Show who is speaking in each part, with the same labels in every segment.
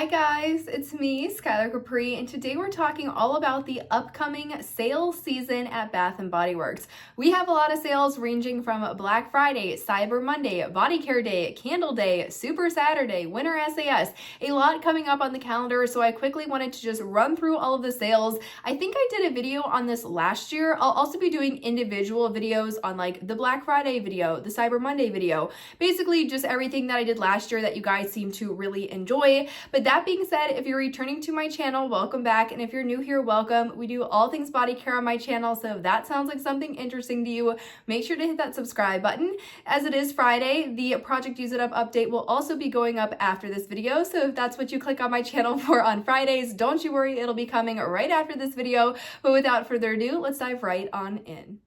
Speaker 1: Hi guys, it's me, Skylar Capri, and today we're talking all about the upcoming sales season at Bath & Body Works. We have a lot of sales ranging from Black Friday, Cyber Monday, Body Care Day, Candle Day, Super Saturday, Winter SAS, a lot coming up on the calendar, so I quickly wanted to just run through all of the sales. I think I did a video on this last year. I'll also be doing individual videos on like the Black Friday video, the Cyber Monday video, basically just everything that I did last year that you guys seem to really enjoy. But that being said, if you're returning to my channel, welcome back. And if you're new here, welcome. We do all things body care on my channel. So if that sounds like something interesting to you, make sure to hit that subscribe button. As it is Friday, the Project Use It Up update will also be going up after this video. So if that's what you click on my channel for on Fridays, don't you worry, it'll be coming right after this video. But without further ado, let's dive right on in.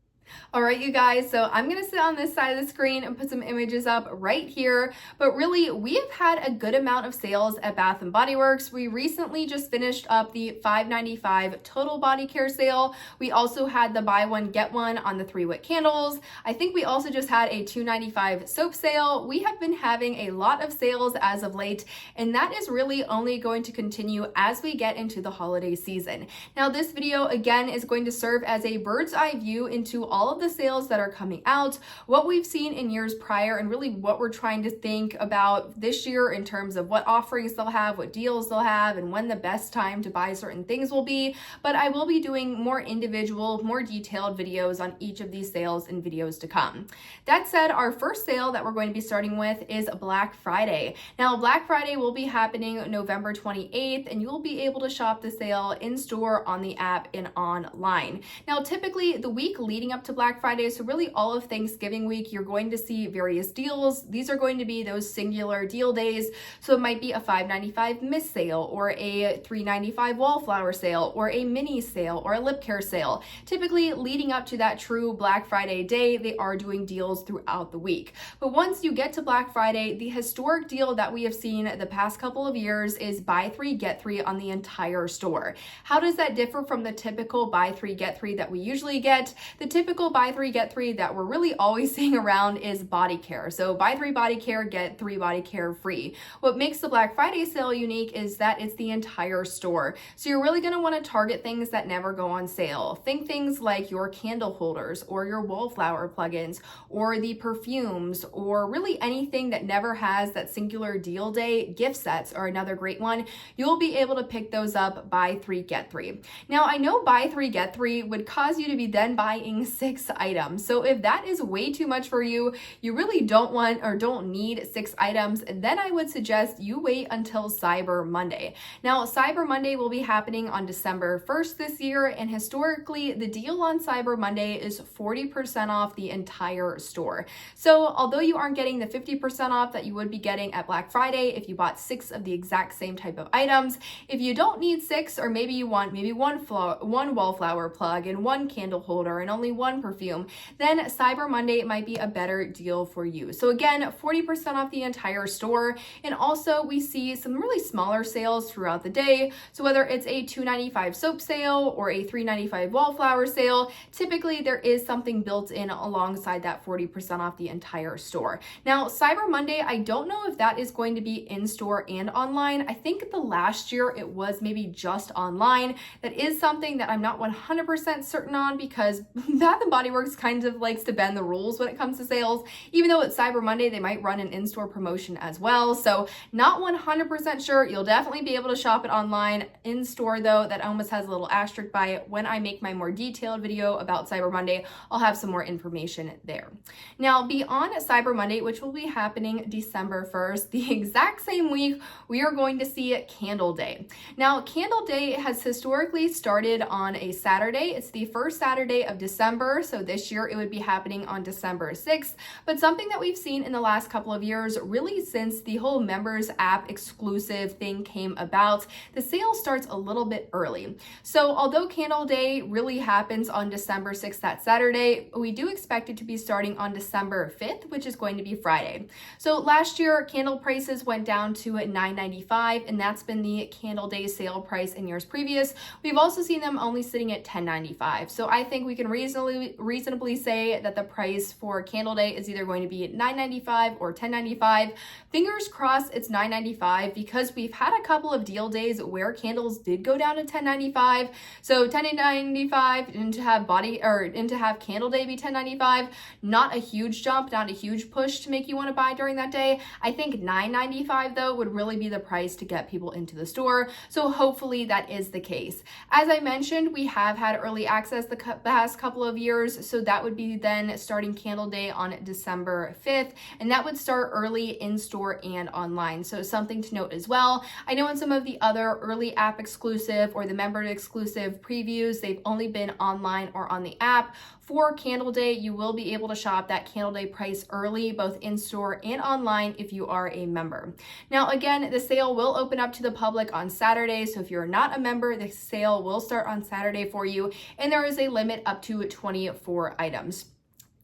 Speaker 1: All right, you guys, so I'm going to sit on this side of the screen and put some images up right here. But really, we have had a good amount of sales at Bath & Body Works. We recently just finished up the $5.95 total body care sale. We also had the buy one, get one on the 3-wick candles. I think we also just had a $2.95 soap sale. We have been having a lot of sales as of late, and that is really only going to continue as we get into the holiday season. Now, this video, again, is going to serve as a bird's eye view into all of the sales that are coming out, what we've seen in years prior, and really what we're trying to think about this year in terms of what offerings they'll have, what deals they'll have, and when the best time to buy certain things will be. But I will be doing more individual, more detailed videos on each of these sales in videos to come. That said, our first sale that we're going to be starting with is Black Friday. Now, Black Friday will be happening November 28th, and you will be able to shop the sale in store, on the app, and online. Now, typically the week leading up to Black Friday, so really all of Thanksgiving week, you're going to see various deals. These are going to be those singular deal days. So it might be a $5.95 mist sale, or a $3.95 wallflower sale, or a mini sale, or a lip care sale. Typically leading up to that true Black Friday day, they are doing deals throughout the week. But once you get to Black Friday, the historic deal that we have seen the past couple of years is buy 3, get 3 on the entire store. How does that differ from the typical buy 3, get 3 that we usually get? The typical buy 3, get 3 that we're really always seeing around is body care. So buy 3 body care, get 3 body care free. What makes the Black Friday sale unique is that it's the entire store. So you're really going to want to target things that never go on sale. Think things like your candle holders, or your wallflower plugins, or the perfumes, or really anything that never has that singular deal day. Gift sets are another great one. You'll be able to pick those up, buy 3, get 3. Now, I know buy 3, get 3 would cause you to be then buying 6 items. So if that is way too much for you, you really don't want or don't need 6 items, then I would suggest you wait until Cyber Monday. Now, Cyber Monday will be happening on December 1st this year, and historically, the deal on Cyber Monday is 40% off the entire store. So although you aren't getting the 50% off that you would be getting at Black Friday if you bought 6 of the exact same type of items, if you don't need 6, or maybe you want one wallflower plug and 1 candle holder and only 1 perfume, then Cyber Monday might be a better deal for you. So again, 40% off the entire store. And also we see some really smaller sales throughout the day. So whether it's a $2.95 soap sale or a $3.95 wallflower sale, typically there is something built in alongside that 40% off the entire store. Now, Cyber Monday, I don't know if that is going to be in store and online. I think the last year it was maybe just online. That is something that I'm not 100% certain on, because Bath & Body Works kind of likes to bend the rules when it comes to sales. Even though it's Cyber Monday, they might run an in-store promotion as well. So not 100% sure. You'll definitely be able to shop it online. In store though, that almost has a little asterisk by it. When I make my more detailed video about Cyber Monday, I'll have some more information there. Now, beyond Cyber Monday, which will be happening December 1st, the exact same week, we are going to see Candle Day. Now, Candle Day has historically started on a Saturday. It's the first Saturday of December. So this year it would be happening on December 6th. But something that we've seen in the last couple of years, really since the whole members app exclusive thing came about, the sale starts a little bit early. So although Candle Day really happens on December 6th, that Saturday, we do expect it to be starting on December 5th, which is going to be Friday. So last year, candle prices went down to $9.95, and that's been the Candle Day sale price in years previous. We've also seen them only sitting at $10.95. So I think we can reasonably reasonably say that the price for Candle Day is either going to be $9.95 or $10.95. Fingers crossed it's $9.95 because we've had a couple of deal days where candles did go down to $10.95. So $10.95 and to have Candle Day be $10.95, not a huge jump, not a huge push to make you want to buy during that day. I think $9.95 though would really be the price to get people into the store. So hopefully that is the case. As I mentioned, we have had early access the past couple of years. So that would be then starting Candle Day on December 5th. And that would start early in store and online. So something to note as well. I know in some of the other early app exclusive or the member exclusive previews, they've only been online or on the app. For Candle Day, you will be able to shop that Candle Day price early, both in store and online if you are a member. Now, again, the sale will open up to the public on Saturday. So if you're not a member, the sale will start on Saturday for you. And there is a limit up to 24 items.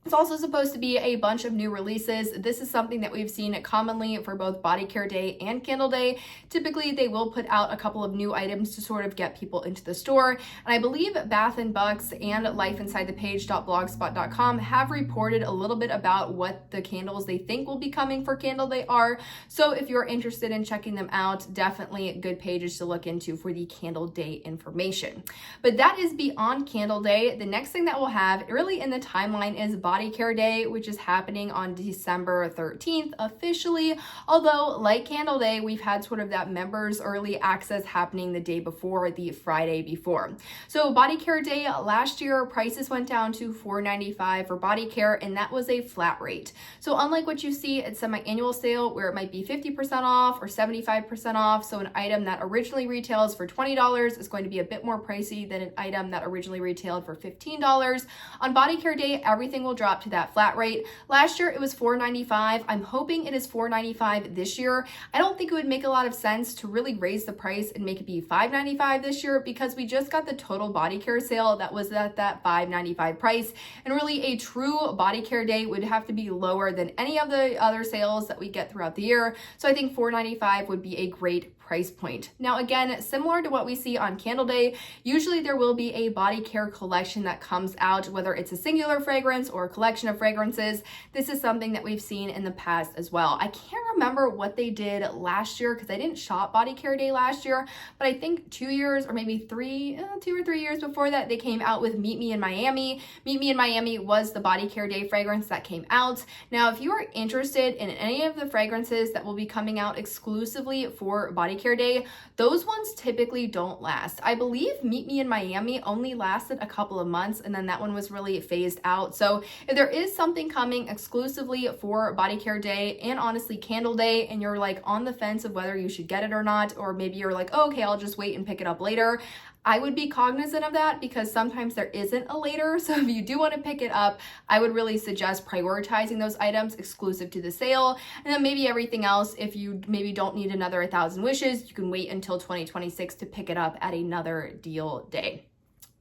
Speaker 1: It's also supposed to be a bunch of new releases. This is something that we've seen commonly for both Body Care Day and Candle Day. Typically, they will put out a couple of new items to sort of get people into the store. And I believe Bath & Bucks and lifeinsidethepage.blogspot.com have reported a little bit about what the candles they think will be coming for Candle Day are. So if you're interested in checking them out, definitely good pages to look into for the Candle Day information. But that is beyond Candle Day. The next thing that we'll have really in the timeline is Body Care Day, which is happening on December 13th officially. Although, like Candle Day, we've had sort of that members early access happening the day before, the Friday before. So Body Care Day last year, prices went down to $4.95 for body care, and that was a flat rate. So unlike what you see at semi-annual sale, where it might be 50% off or 75% off, so an item that originally retails for $20 is going to be a bit more pricey than an item that originally retailed for $15. On Body Care Day, everything will drop to that flat rate. Last year it was $4.95. I'm hoping it is $4.95 this year. I don't think it would make a lot of sense to really raise the price and make it be $5.95 this year because we just got the total body care sale that was at that $5.95 price. And really a true Body Care Day would have to be lower than any of the other sales that we get throughout the year. So I think $4.95 would be a great price point. Now, again, similar to what we see on Candle Day, usually there will be a body care collection that comes out, whether it's a singular fragrance or a collection of fragrances. This is something that we've seen in the past as well. I can't remember what they did last year because I didn't shop Body Care Day last year, but I think 2 years or maybe 2 or 3 years before that, they came out with Meet Me in Miami. Meet Me in Miami was the Body Care Day fragrance that came out. Now, if you are interested in any of the fragrances that will be coming out exclusively for Body Care Day, those ones typically don't last. I believe Meet Me in Miami only lasted a couple of months and then that one was really phased out. So if there is something coming exclusively for Body Care Day and honestly Candle Day and you're like on the fence of whether you should get it or not, or maybe you're like, oh, okay, I'll just wait and pick it up later, I would be cognizant of that because sometimes there isn't a later. So if you do want to pick it up, I would really suggest prioritizing those items exclusive to the sale. And then maybe everything else, if you maybe don't need another 1,000 wishes, you can wait until 2026 to pick it up at another deal day.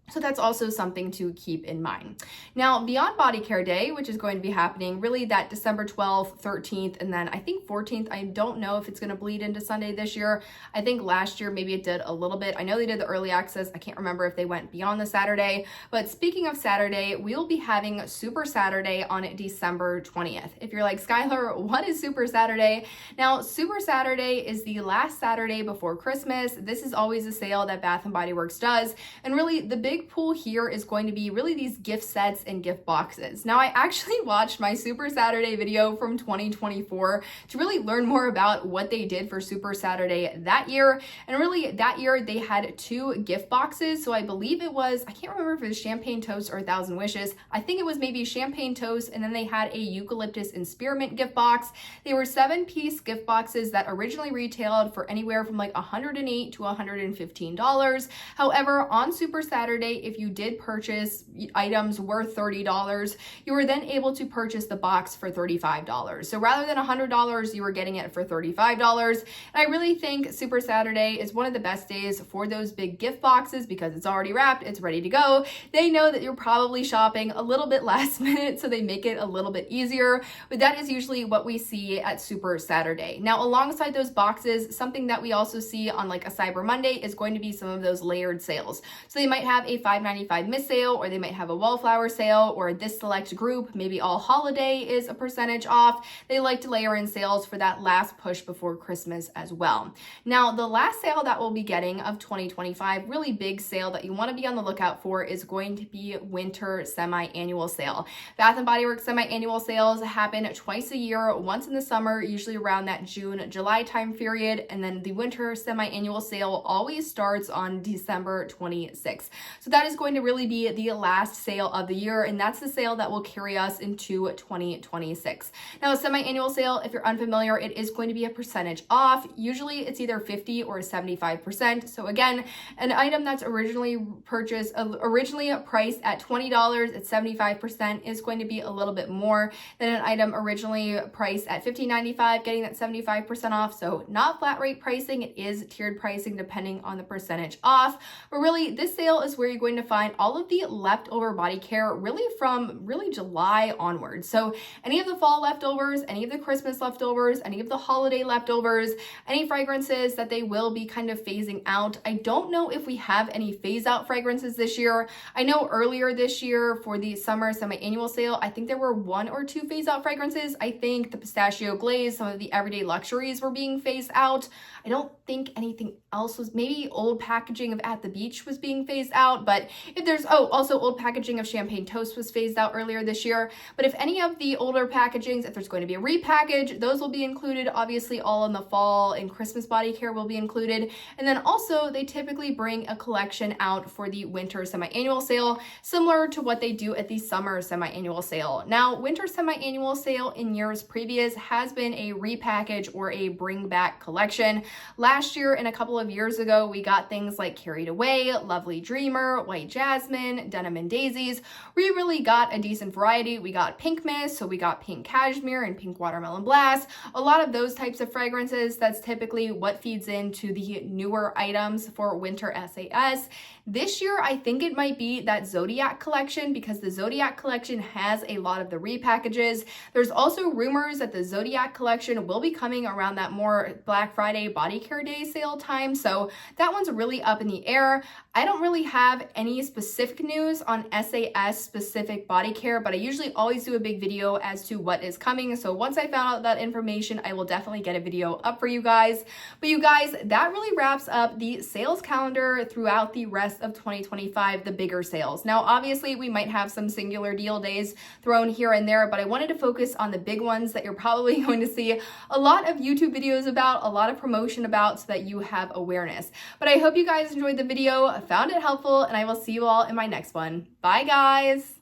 Speaker 1: So that's also something to keep in mind. Now, beyond Body Care Day, which is going to be happening really that December 12th, 13th, and then I think 14th, I don't know if it's going to bleed into Sunday this year. I think last year maybe it did a little bit. I know they did the early access. I can't remember if they went beyond the Saturday. But speaking of Saturday, we'll be having Super Saturday on December 20th. If you're like, Skylar, what is Super Saturday? Now, Super Saturday is the last Saturday before Christmas. This is always a sale that Bath & Body Works does. And really, the big pool here is going to be really these gift sets and gift boxes. Now, I actually watched my Super Saturday video from 2024 to really learn more about what they did for Super Saturday that year. And really that year they had 2 gift boxes. So I believe it was, I can't remember if it was champagne toast or 1,000 wishes. I think it was maybe champagne toast, and then they had a eucalyptus and spearmint gift box. They were 7-piece gift boxes that originally retailed for anywhere from like $108 to $115. However, on Super Saturday, if you did purchase items worth $30, you were then able to purchase the box for $35. So rather than $100, you were getting it for $35. And I really think Super Saturday is one of the best days for those big gift boxes because it's already wrapped, it's ready to go. They know that you're probably shopping a little bit last minute, so they make it a little bit easier. But that is usually what we see at Super Saturday. Now, alongside those boxes, something that we also see on like a Cyber Monday is going to be some of those layered sales. So they might have a $5.95 miss sale, or they might have a wallflower sale, or this select group, maybe all holiday is a percentage off. They like to layer in sales for that last push before Christmas as well. Now, the last sale that we'll be getting of 2025, really big sale that you want to be on the lookout for, is going to be winter semi-annual sale. Bath & Body Works semi-annual sales happen twice a year, once in the summer, usually around that June, July time period, and then the winter semi-annual sale always starts on December 26th. So that is going to really be the last sale of the year, and that's the sale that will carry us into 2026. Now, a semi-annual sale, if you're unfamiliar, it is going to be a percentage off. Usually it's either 50 or 75%. So again, an item that's originally priced at $20 at 75% is going to be a little bit more than an item originally priced at $15.95, getting that 75% off. So not flat rate pricing, it is tiered pricing depending on the percentage off. But really, this sale is where you're going to find all of the leftover body care really from July onwards. So any of the fall leftovers, any of the Christmas leftovers, any of the holiday leftovers, any fragrances that they will be kind of phasing out. I don't know if we have any phase out fragrances this year. I know earlier this year for the summer semi-annual sale, I think there were 1 or 2 phase out fragrances. I think the pistachio glaze, some of the everyday luxuries were being phased out. I don't think anything else was, maybe old packaging of At the Beach was being phased out, but if there's, also old packaging of Champagne Toast was phased out earlier this year. But if any of the older packagings, if there's going to be a repackage, those will be included. Obviously, all in the fall and Christmas body care will be included. And then also they typically bring a collection out for the winter semi-annual sale, similar to what they do at the summer semi-annual sale. Now, winter semi-annual sale in years previous has been a repackage or a bring back collection. Last year and a couple of years ago, we got things like Carried Away, Lovely Dreamer, White Jasmine, Denim and Daisies. We really got a decent variety. We got Pink Mist, so we got Pink Cashmere and Pink Watermelon Blast. A lot of those types of fragrances, that's typically what feeds into the newer items for winter SAS. This year, I think it might be that Zodiac collection, because the Zodiac collection has a lot of the repackages. There's also rumors that the Zodiac collection will be coming around that more Black Friday body care day sale time. So that one's really up in the air. I don't really have any specific news on SAS specific body care, but I usually always do a big video as to what is coming. So once I found out that information, I will definitely get a video up for you guys. But you guys, that really wraps up the sales calendar throughout the rest of 2025, the bigger sales. Now, obviously, we might have some singular deal days thrown here and there, but I wanted to focus on the big ones that you're probably going to see a lot of YouTube videos about, a lot of promotion about, so that you have awareness. But I hope you guys enjoyed the video, found it helpful, and I will see you all in my next one. Bye, guys!